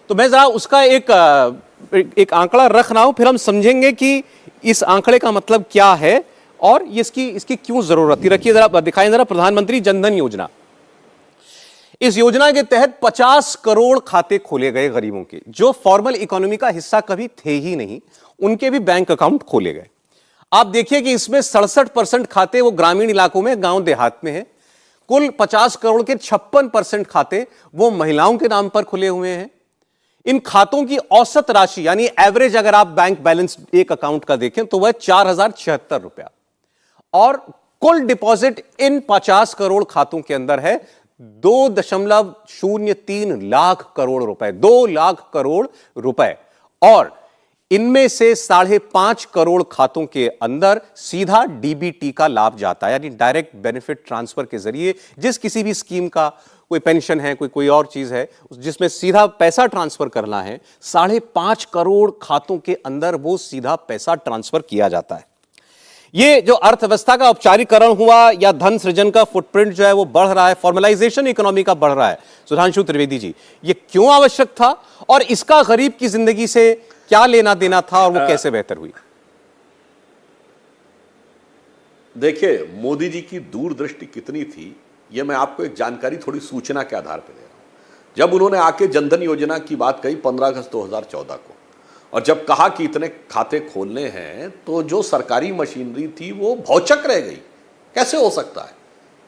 तो मैं जरा उसका एक आंकड़ा रख रहा हूं, फिर हम समझेंगे कि इस आंकड़े का मतलब क्या है और इसकी क्यों जरूरत थी। रखिए जरा, दिखाएं जरा, प्रधानमंत्री जनधन योजना। इस योजना के तहत 50 करोड़ खाते खोले गए गरीबों के, जो फॉर्मल इकोनॉमी का हिस्सा कभी थे ही नहीं, उनके भी बैंक अकाउंट खोले गए। आप देखिए कि इसमें 67% खाते वो ग्रामीण इलाकों में, गांव देहात में हैं। कुल 50 करोड़ के 56% खाते वो महिलाओं के नाम पर खुले हुए हैं। इन खातों की औसत राशि यानी एवरेज अगर आप बैंक बैलेंस एक अकाउंट का देखें तो वह 4076 रुपया, और कुल डिपॉजिट इन 50 करोड़ खातों के अंदर है 2.03 लाख करोड़ रुपए, 2 लाख करोड़ रुपए। और इनमें से 5.5 करोड़ खातों के अंदर सीधा डीबीटी का लाभ जाता है, यानी डायरेक्ट बेनिफिट ट्रांसफर के जरिए जिस किसी भी स्कीम का, कोई पेंशन है, कोई और चीज है जिसमें सीधा पैसा ट्रांसफर करना है, 5.5 करोड़ खातों के अंदर वो सीधा पैसा ट्रांसफर किया जाता है। ये जो अर्थव्यवस्था का औपचारीकरण हुआ या धन सृजन का फुटप्रिंट जो है वो बढ़ रहा है, फॉर्मलाइजेशन इकोनॉमी का बढ़ रहा है, सुधांशु त्रिवेदी जी, ये क्यों आवश्यक था और इसका गरीब की जिंदगी से क्या लेना देना था और वो कैसे बेहतर हुई? देखिए, मोदी जी की दूरदृष्टि कितनी थी, यह मैं आपको एक जानकारी थोड़ी सूचना के आधार पर दे रहा हूं। जब उन्होंने आके जनधन योजना की बात कही 15 अगस्त 2014 को, और जब कहा कि इतने खाते खोलने हैं, तो जो सरकारी मशीनरी थी वो भौचक रह गई, कैसे हो सकता है।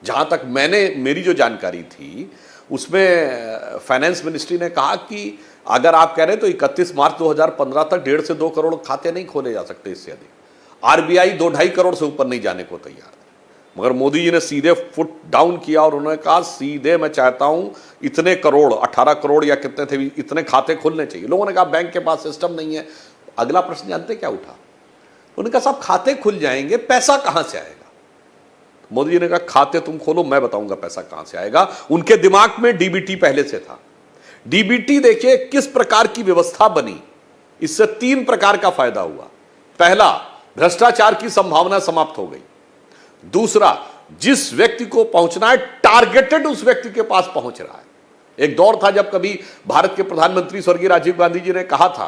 जहां तक मेरी जो जानकारी थी उसमें फाइनेंस मिनिस्ट्री ने कहा कि अगर आप कह रहे हैं तो 31 मार्च 2015 तक 1.5 से 2 करोड़ खाते नहीं खोले जा सकते, इससे अधिक। आरबीआई 2-2.5 करोड़ से ऊपर नहीं जाने को तैयार था, मगर मोदी जी ने सीधे फुट डाउन किया और उन्होंने कहा सीधे मैं चाहता हूं इतने करोड़, 18 करोड़ या कितने थे, इतने खाते खुलने चाहिए। लोगों ने कहा बैंक के पास सिस्टम नहीं है। अगला प्रश्न जानते क्या उठा? उन्होंने कहा साहब खाते खुल जाएंगे, पैसा कहां से आएगा? मोदी जी ने कहा खाते तुम खोलो, मैं बताऊंगा पैसा कहां से आएगा। उनके दिमाग में डीबीटी पहले से था। डीबीटी देखिए किस प्रकार की व्यवस्था बनी, इससे 3 प्रकार का फायदा हुआ। पहला, भ्रष्टाचार की संभावना समाप्त हो गई। दूसरा, जिस व्यक्ति को पहुंचना है टारगेटेड उस व्यक्ति के पास पहुंच रहा है। एक दौर था जब कभी भारत के प्रधानमंत्री स्वर्गीय राजीव गांधी जी ने कहा था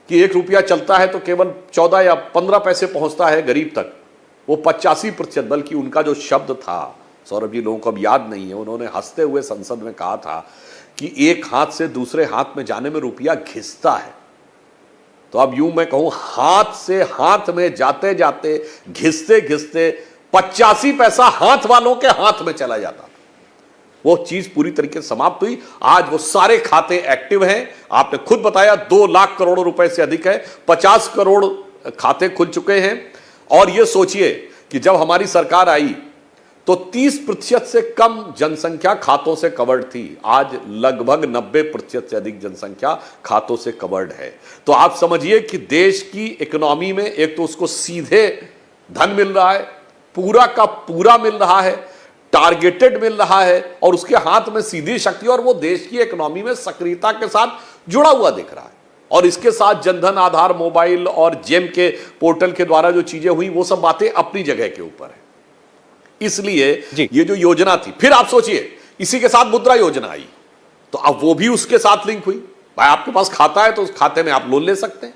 कि 1 रुपया चलता है तो केवल 14 या 15 पैसे पहुंचता है गरीब तक, वो 85%, बल्कि उनका जो शब्द था, सौरभ जी लोगों को अब याद नहीं है, उन्होंने हंसते हुए संसद में कहा था कि एक हाथ से दूसरे हाथ में जाने में रुपया घिसता है। तो अब यूं मैं कहूं, हाथ से हाथ में जाते जाते, घिसते घिसते 85 पैसा हाथ वालों के हाथ में चला जाता था। वो चीज पूरी तरीके से समाप्त हुई। आज वो सारे खाते एक्टिव हैं। आपने खुद बताया 2 लाख करोड़ रुपए से अधिक है, 50 करोड़ खाते खुल चुके हैं। और यह सोचिए कि जब हमारी सरकार आई तो 30% से कम जनसंख्या खातों से कवर्ड थी। आज लगभग 90% से अधिक जनसंख्या खातों से कवर्ड है। तो आप समझिए कि देश की इकोनॉमी में एक तो उसको सीधे धन मिल रहा है, पूरा का पूरा मिल रहा है, टारगेटेड मिल रहा है, और उसके हाथ में सीधी शक्ति, और वो देश की इकोनॉमी में सक्रियता के साथ जुड़ा हुआ दिख रहा है। और इसके साथ जनधन, आधार, मोबाइल और जेम के पोर्टल के द्वारा जो चीजें हुई, वो सब बातें अपनी जगह के ऊपर है। इसलिए ये जो योजना थी, फिर आप सोचिए इसी के साथ मुद्रा योजना आई, तो अब वो भी उसके साथ लिंक हुई। भाई आपके पास खाता है तो उस खाते में आप लोन ले सकते हैं,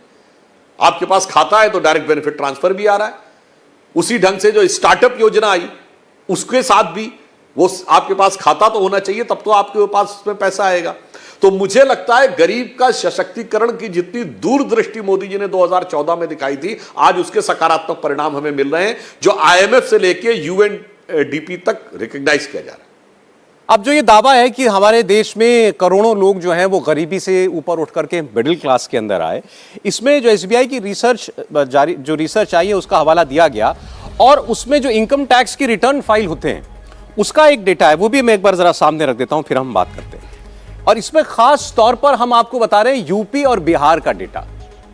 आपके पास खाता है तो डायरेक्ट बेनिफिट ट्रांसफर भी आ रहा है। उसी ढंग से जो स्टार्टअप योजना आई, उसके साथ भी वो आपके पास खाता तो होना चाहिए, तब तो आपके पास उसमें पैसा आएगा। तो मुझे लगता है गरीब का सशक्तिकरण की जितनी दूरदृष्टि मोदी जी ने 2014 में दिखाई थी, आज उसके सकारात्मक परिणाम हमें मिल रहे हैं, जो IMF से लेके UNDP तक रिकॉग्नाइज किया जा रहा है। अब जो ये दावा है कि हमारे देश में करोड़ों लोग जो हैं वो गरीबी से ऊपर उठ करके मिडिल क्लास के अंदर आए, इसमें जो SBI की रिसर्च आई है उसका हवाला दिया गया, और उसमें जो इनकम टैक्स की रिटर्न फाइल होते हैं उसका एक डेटा है, वो भी मैं एक बार जरा सामने रख देता हूं, फिर हम बात करते हैं। और इसमें खास तौर पर हम आपको बता रहे हैं यूपी और बिहार का डेटा,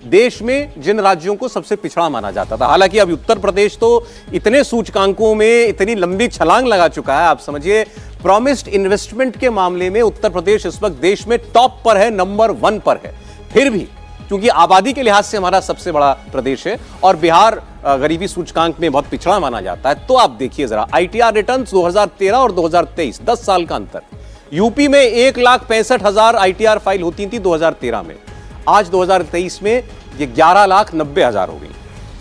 देश में जिन राज्यों को सबसे पिछड़ा माना जाता था। हालांकि अब उत्तर प्रदेश तो इतने सूचकांकों में इतनी लंबी छलांग लगा चुका है, आप समझिए प्रॉमिस्ड इन्वेस्टमेंट के मामले में उत्तर प्रदेश इस वक्त देश में टॉप पर है, नंबर 1 पर है। फिर भी क्योंकि आबादी के लिहाज से हमारा सबसे बड़ा प्रदेश है और बिहार गरीबी सूचकांक में बहुत पिछड़ा माना जाता है। तो आप देखिए जरा ITR रिटर्न्स 2013 और 2023, 10 साल का अंतर। यूपी में 1,65,000 ITR फाइल होती थी 2013 में, आज 2023 में ये 11,90,000 हो गई।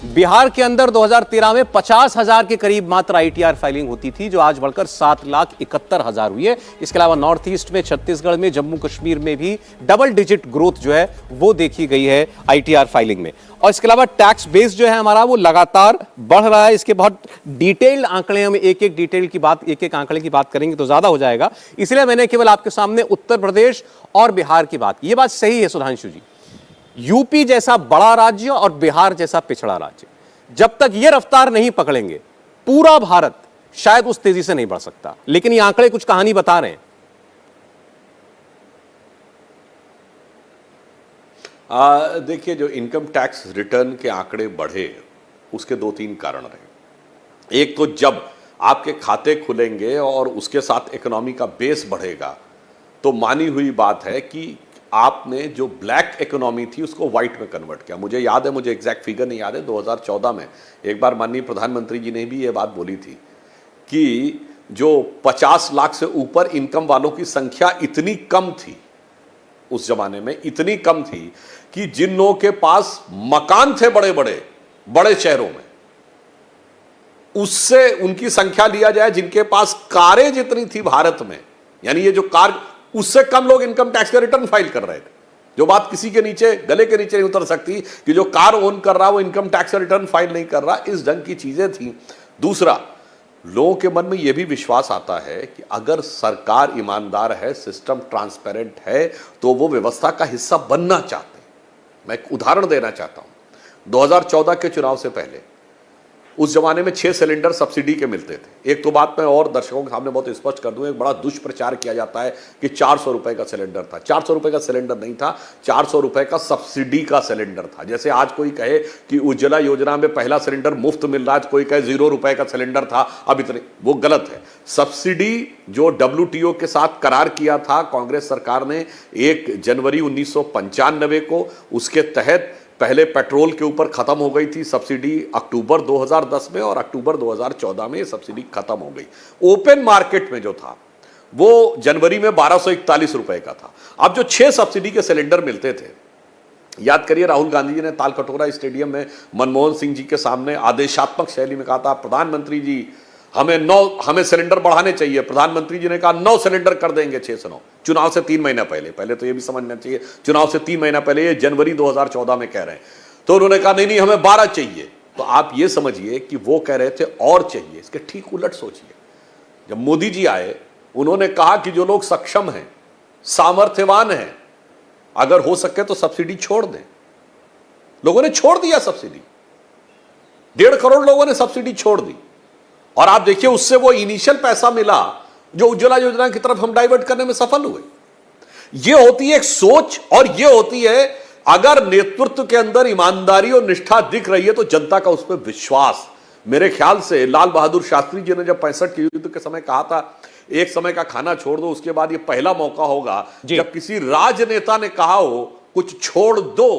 बिहार के अंदर 2013 में 50,000 के करीब मात्र ITR फाइलिंग होती थी, जो आज बढ़कर 7,71,000 हुई है। इसके अलावा नॉर्थ ईस्ट में, छत्तीसगढ़ में, जम्मू कश्मीर में भी डबल डिजिट ग्रोथ जो है वो देखी गई है ITR फाइलिंग में। और इसके अलावा टैक्स बेस जो है हमारा वो लगातार बढ़ रहा है। इसके बहुत डिटेल्ड आंकड़े, हम एक आंकड़े की बात करेंगे तो ज्यादा हो जाएगा, इसलिए मैंने केवल आपके सामने उत्तर प्रदेश और बिहार की बात की। ये बात सही है सुधांशु जी, यूपी जैसा बड़ा राज्य और बिहार जैसा पिछड़ा राज्य जब तक ये रफ्तार नहीं पकड़ेंगे, पूरा भारत शायद उस तेजी से नहीं बढ़ सकता। लेकिन ये आंकड़े कुछ कहानी बता रहे हैं। देखिए, जो इनकम टैक्स रिटर्न के आंकड़े बढ़े उसके 2-3 कारण रहे। एक तो जब आपके खाते खुलेंगे और उसके साथ इकोनॉमी का बेस बढ़ेगा, तो मानी हुई बात है कि आपने जो ब्लैक इकोनॉमी थी उसको व्हाइट में कन्वर्ट किया। मुझे याद है, मुझे एग्जैक्ट फिगर नहीं याद है, 2014 में एक बार माननीय प्रधानमंत्री जी ने भी ये बात बोली थी कि जो 50 लाख से ऊपर इनकम वालों की संख्या इतनी कम थी उस जमाने में, इतनी कम थी कि जिन लोगों के पास मकान थे बड़े बड़े शहरों में, उससे उनकी संख्या लिया जाए जिनके पास कारें जितनी थी भारत में, यानी ये जो कार, उससे कम लोग इनकम टैक्स का रिटर्न फाइल कर रहे थे। जो बात किसी के नीचे, गले के नीचे नहीं उतर सकती कि जो कार ओन कर रहा वो इनकम टैक्स का रिटर्न फाइल नहीं कर रहा, इस ढंग की चीजें थी। दूसरा, लोगों के मन में यह भी विश्वास आता है कि अगर सरकार ईमानदार है, सिस्टम ट्रांसपेरेंट है, तो वो व्यवस्था का हिस्सा बनना चाहते हैं। मैं एक उदाहरण देना चाहता हूं। 2014 के चुनाव से पहले उस जमाने में 6 सिलेंडर सब्सिडी के मिलते थे। एक तो बात मैं और दर्शकों के सामने बहुत स्पष्ट कर दूं, एक बड़ा दुष्प्रचार किया जाता है कि 400 रुपए का सिलेंडर था। 400 रुपए का सिलेंडर नहीं था, 400 रुपए का सब्सिडी का सिलेंडर था। जैसे आज कोई कहे कि उज्ज्वला योजना में पहला सिलेंडर मुफ्त मिल रहा है, कोई कहे 0 रुपए का सिलेंडर था अब इतने, वो गलत है। सब्सिडी जो WTO के साथ करार किया था कांग्रेस सरकार ने 1 जनवरी 1995 को, उसके तहत पहले पेट्रोल के ऊपर खत्म हो गई थी सब्सिडी अक्टूबर 2010 में, और अक्टूबर 2014 में ये सब्सिडी खत्म हो गई। ओपन मार्केट में जो था वो जनवरी में 1241 रुपए का था। अब जो 6 सब्सिडी के सिलेंडर मिलते थे, याद करिए राहुल गांधी जी ने तालकटोरा स्टेडियम में मनमोहन सिंह जी के सामने आदेशात्मक शैली में कहा था, प्रधानमंत्री जी हमें सिलेंडर बढ़ाने चाहिए। प्रधानमंत्री जी ने कहा 9 सिलेंडर कर देंगे, 6 से 9। चुनाव से 3 महीना पहले तो ये भी समझना चाहिए, चुनाव से 3 महीना पहले, ये जनवरी 2014 में कह रहे हैं। तो उन्होंने कहा नहीं हमें 12 चाहिए। तो आप ये समझिए कि वो कह रहे थे और चाहिए। इसके ठीक उलट सोचिए, जब मोदी जी आए उन्होंने कहा कि जो लोग सक्षम हैं, सामर्थ्यवान हैं, अगर हो सके तो सब्सिडी छोड़ दें। लोगों ने छोड़ दिया सब्सिडी। 1.5 करोड़ लोगों ने सब्सिडी छोड़ दी, और आप देखिए उससे वो इनिशियल पैसा मिला जो उज्ज्वला योजना की तरफ हम डाइवर्ट करने में सफल हुए। ये होती है एक सोच, और ये होती है अगर नेतृत्व के अंदर ईमानदारी और निष्ठा दिख रही है तो जनता का उस पर विश्वास। मेरे ख्याल से लाल बहादुर शास्त्री जी ने जब 65 के युद्ध के समय कहा था एक समय का खाना छोड़ दो, उसके बाद ये पहला मौका होगा जब किसी राजनेता ने कहा हो कुछ छोड़ दो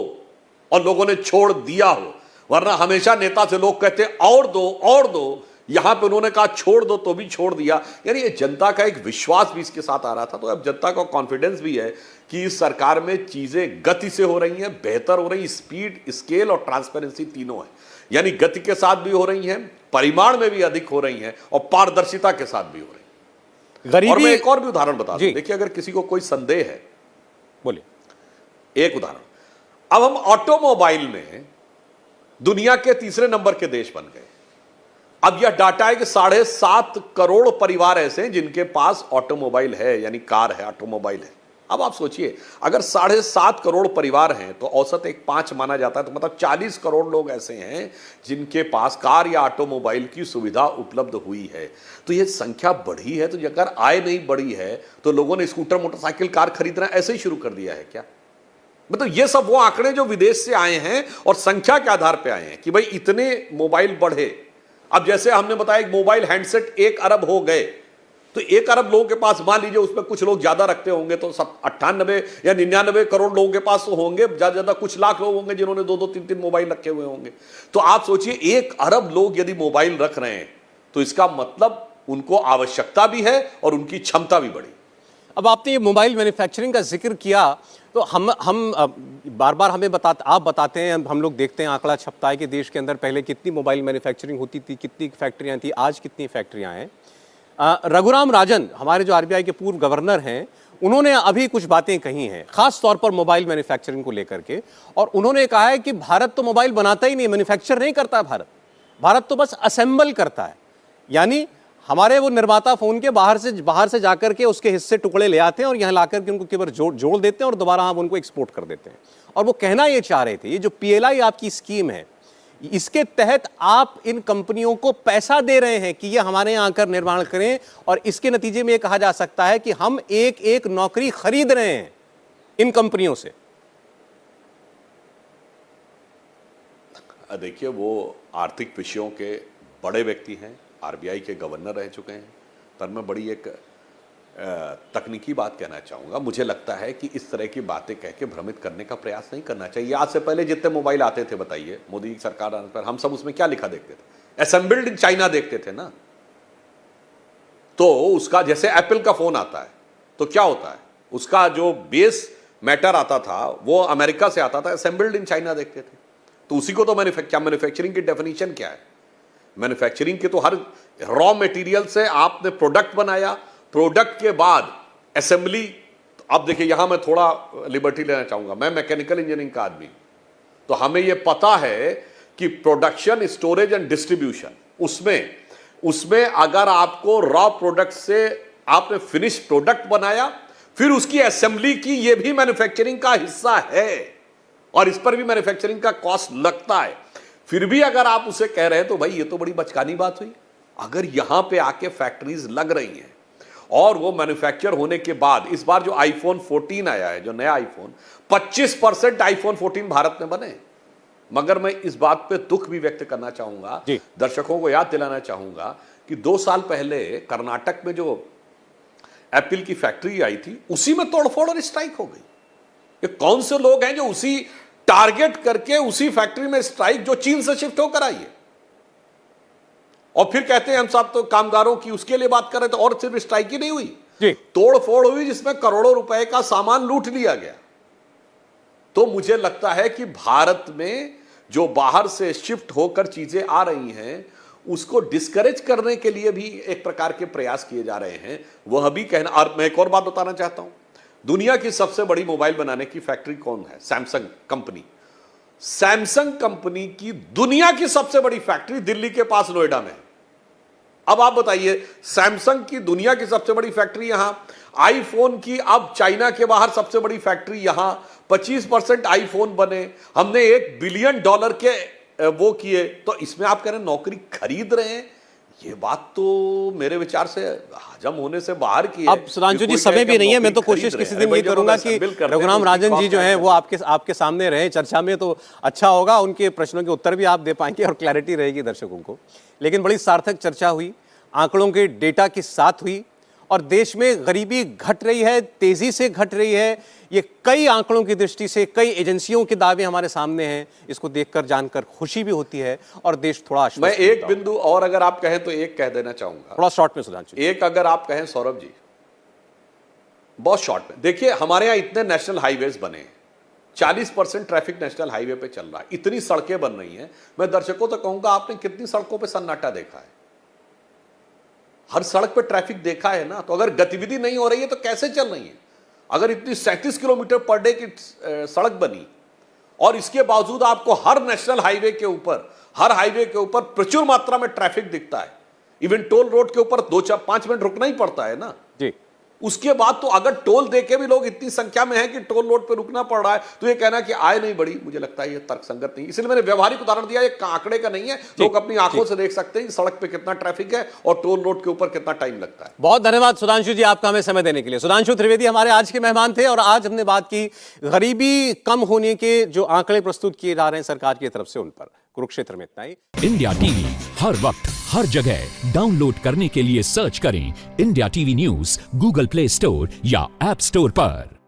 और लोगों ने छोड़ दिया हो, वरना हमेशा नेता से लोग कहते और दो और दो, यहां पे उन्होंने कहा छोड़ दो तो भी छोड़ दिया। यानी ये जनता का एक विश्वास भी इसके साथ आ रहा था। तो अब जनता का कॉन्फिडेंस भी है कि इस सरकार में चीजें गति से हो रही हैं, बेहतर हो रही, स्पीड, स्केल और ट्रांसपेरेंसी तीनों है। यानी गति के साथ भी हो रही हैं, परिमाण में भी अधिक हो रही हैं, और पारदर्शिता के साथ भी हो रही है। गरीबी, और मैं एक और भी उदाहरण बता दूं, देखिए अगर किसी को कोई संदेह है, बोलिए एक उदाहरण, अब हम ऑटोमोबाइल में दुनिया के 3रे नंबर के देश बन गए। अब यह डाटा है कि 7.5 करोड़ परिवार ऐसे हैं जिनके पास ऑटोमोबाइल है, यानी कार है, ऑटोमोबाइल है। अब आप सोचिए अगर 7.5 करोड़ परिवार हैं तो औसत एक 5 माना जाता है, तो मतलब 40 करोड़ लोग ऐसे हैं जिनके पास कार या ऑटोमोबाइल की सुविधा उपलब्ध हुई है। तो यह संख्या बढ़ी है, तो अगर आय नहीं बढ़ी है तो लोगों ने स्कूटर, मोटरसाइकिल, कार खरीदना ऐसे ही शुरू कर दिया है क्या? मतलब ये सब वो आंकड़े जो विदेश से आए हैं और संख्या के आधार पर आए हैं कि भाई इतने मोबाइल बढ़े। अब जैसे हमने बताया मोबाइल हैंडसेट 1 अरब हो गए, तो 1 अरब लोगों के पास, मान लीजिए उसमें कुछ लोग ज्यादा रखते होंगे तो सब 98 या 99 करोड़ लोगों के पास तो होंगे, ज्यादा ज्यादा कुछ लाख लोग होंगे जिन्होंने 2-2, 3-3 मोबाइल रखे हुए होंगे। तो आप सोचिए 1 अरब लोग यदि मोबाइल रख रहे हैं तो इसका मतलब उनको आवश्यकता भी है और उनकी क्षमता भी बढ़ी। अब आपने ये मोबाइल मैन्युफैक्चरिंग का जिक्र किया, तो हम बार बार हमें आप बताते हैं, हम लोग देखते हैं, आंकड़ा छपता है कि देश के अंदर पहले कितनी मोबाइल मैन्युफैक्चरिंग होती थी, कितनी फैक्ट्रियां थी, आज कितनी फैक्ट्रियां हैं। रघुराम राजन, हमारे जो आरबीआई के पूर्व गवर्नर हैं, उन्होंने अभी कुछ बातें कही हैं खास तौर पर मोबाइल मैन्युफैक्चरिंग को लेकर के, और उन्होंने कहा है कि भारत तो मोबाइल बनाता ही नहीं, मैन्युफैक्चर नहीं करता भारत तो बस असेंबल करता है। यानी हमारे वो निर्माता फोन के बाहर से जाकर के उसके हिस्से टुकड़े ले आते हैं और यहाँ लाकर के उनको केवल जोड़ देते हैं और दोबारा हम उनको एक्सपोर्ट कर देते हैं। और वो कहना ये चाह रहे थे, ये जो पीएलआई आपकी स्कीम है, इसके तहत आप इन कंपनियों को पैसा दे रहे हैं कि ये हमारे यहाँ आकर निर्माण करें, और इसके नतीजे में ये कहा जा सकता है कि हम एक एक नौकरी खरीद रहे हैं इन कंपनियों से। देखिए वो आर्थिक विषयों के बड़े व्यक्ति हैं, आरबीआई के गवर्नर रह चुके हैं, पर मैं बड़ी एक तकनीकी बात कहना चाहूँगा। मुझे लगता है कि इस तरह की बातें कह के भ्रमित करने का प्रयास नहीं करना चाहिए। आज से पहले जितने मोबाइल आते थे, बताइए, मोदी की सरकार आने पर हम सब उसमें क्या लिखा देखते थे? असेंबल्ड इन चाइना देखते थे ना। तो उसका जैसे एप्पल का फोन आता है तो क्या होता है, उसका जो बेस मैटर आता था वो अमेरिका से आता था, असेंबल्ड इन चाइना देखते थे। तो उसी को तो मैन्युफैक्चरिंग की डेफिनेशन क्या है? मैन्युफैक्चरिंग के तो हर रॉ मटेरियल से आपने प्रोडक्ट बनाया, प्रोडक्ट के बाद असेंबली। अब देखिए यहां मैं थोड़ा लिबर्टी लेना चाहूंगा, मैं मैकेनिकल इंजीनियरिंग का आदमी, तो हमें यह पता है कि प्रोडक्शन, स्टोरेज एंड डिस्ट्रीब्यूशन, उसमें अगर आपको रॉ प्रोडक्ट से आपने फिनिश प्रोडक्ट बनाया, फिर उसकी असेंबली की, यह भी मैन्युफैक्चरिंग का हिस्सा है और इस पर भी मैन्युफैक्चरिंग का कॉस्ट लगता है। फिर भी अगर आप उसे कह रहे हैं तो भाई ये तो बड़ी बचकानी बात हुई। अगर यहां पे आके फैक्ट्रीज लग रही हैं और वो मैन्युफैक्चर होने के बाद, इस बार जो आईफोन 14 आया है, जो नया आईफोन, 25% आईफोन 14 भारत में बने। मगर मैं इस बात पे दुख भी व्यक्त करना चाहूंगा, दर्शकों को याद दिलाना चाहूंगा कि 2 साल पहले कर्नाटक में जो एप्पल की फैक्ट्री आई थी, उसी में तोड़फोड़ और स्ट्राइक हो गई। ये कौन से लोग हैं जो उसी टारगेट करके उसी फैक्ट्री में स्ट्राइक, जो चीन से शिफ्ट होकर आई है, और फिर कहते हैं हम सब तो कामगारों की उसके लिए बात कर रहे थे, और सिर्फ स्ट्राइक ही नहीं हुई, तोड़फोड़ हुई जिसमें करोड़ों रुपए का सामान लूट लिया गया। तो मुझे लगता है कि भारत में जो बाहर से शिफ्ट होकर चीजें आ रही हैं, उसको डिस्करेज करने के लिए भी एक प्रकार के प्रयास किए जा रहे हैं। वह भी कहना, और मैं एक और बात बताना चाहता हूं, दुनिया की सबसे बड़ी मोबाइल बनाने की फैक्ट्री कौन है? Samsung company. सैमसंग कंपनी की दुनिया की सबसे बड़ी फैक्ट्री दिल्ली के पास नोएडा में है। अब आप बताइए, सैमसंग की दुनिया की सबसे बड़ी फैक्ट्री यहां, आईफोन की अब चाइना के बाहर सबसे बड़ी फैक्ट्री यहां, 25% आईफोन बने, हमने $1 बिलियन के वो किए, तो इसमें आप कह रहे हैं नौकरी खरीद रहे हैं। ये बात तो मेरे विचार से हजम होने से बाहर की है। अब सुधांशु जी समय भी नहीं है, मैं तो कोशिश किसी दिन ये करूंगा कि रघुराम राजन जी जो है वो आपके सामने रहे चर्चा में, तो अच्छा होगा, उनके प्रश्नों के उत्तर भी आप दे पाएंगे और क्लैरिटी रहेगी दर्शकों को। लेकिन बड़ी सार्थक चर्चा हुई, आंकड़ों के डेटा के साथ हुई, और देश में गरीबी घट रही है, तेजी से घट रही है। ये कई आंकड़ों की दृष्टि से, कई एजेंसियों के दावे हमारे सामने हैं। इसको देखकर जानकर खुशी भी होती है और देश थोड़ा आश्वस्त मैं एक होता बिंदु और अगर आप कहें तो एक कह देना चाहूंगा, थोड़ा शॉर्ट में सुधांशु। एक अगर आप कहें सौरभ जी, बहुत शॉर्ट में देखिए, हमारे यहां इतने नेशनल हाईवेज बने हैं, 40% ट्रैफिक नेशनल हाईवे पे चल रहा है, इतनी सड़कें बन रही हैं। मैं दर्शकों तो कहूंगा, आपने कितनी सड़कों पे सन्नाटा देखा है? हर सड़क पे ट्रैफिक देखा है ना? तो अगर गतिविधि नहीं हो रही है तो कैसे चल रही है? अगर इतनी 37 किलोमीटर पर डे की सड़क बनी और इसके बावजूद आपको हर नेशनल हाईवे के ऊपर, हर हाईवे के ऊपर प्रचुर मात्रा में ट्रैफिक दिखता है, इवन टोल रोड के ऊपर 2-5 मिनट रुकना ही पड़ता है ना जी। उसके बाद तो अगर टोल देके भी लोग इतनी संख्या में हैं कि टोल रोड पे रुकना पड़ रहा है, तो ये कहना कि आय नहीं बढ़ी, मुझे लगता है ये तर्कसंगत नहीं। इसलिए मैंने व्यवहारिक उदाहरण दिया, ये आंकड़े का नहीं है, लोग अपनी आंखों से देख सकते हैं कि सड़क पे कितना ट्रैफिक है और टोल रोड के ऊपर कितना टाइम लगता है। बहुत धन्यवाद सुधांशु जी, आपका हमें समय देने के लिए। सुधांशु त्रिवेदी हमारे आज के मेहमान थे और आज हमने बात की गरीबी कम होने के जो आंकड़े प्रस्तुत किए जा रहे हैं सरकार की तरफ से, उन पर। कुरुक्षेत्र में इतना ही। इंडिया टीवी हर वक्त हर जगह डाउनलोड करने के लिए सर्च करें India TV news Google play store या ऐप स्टोर पर।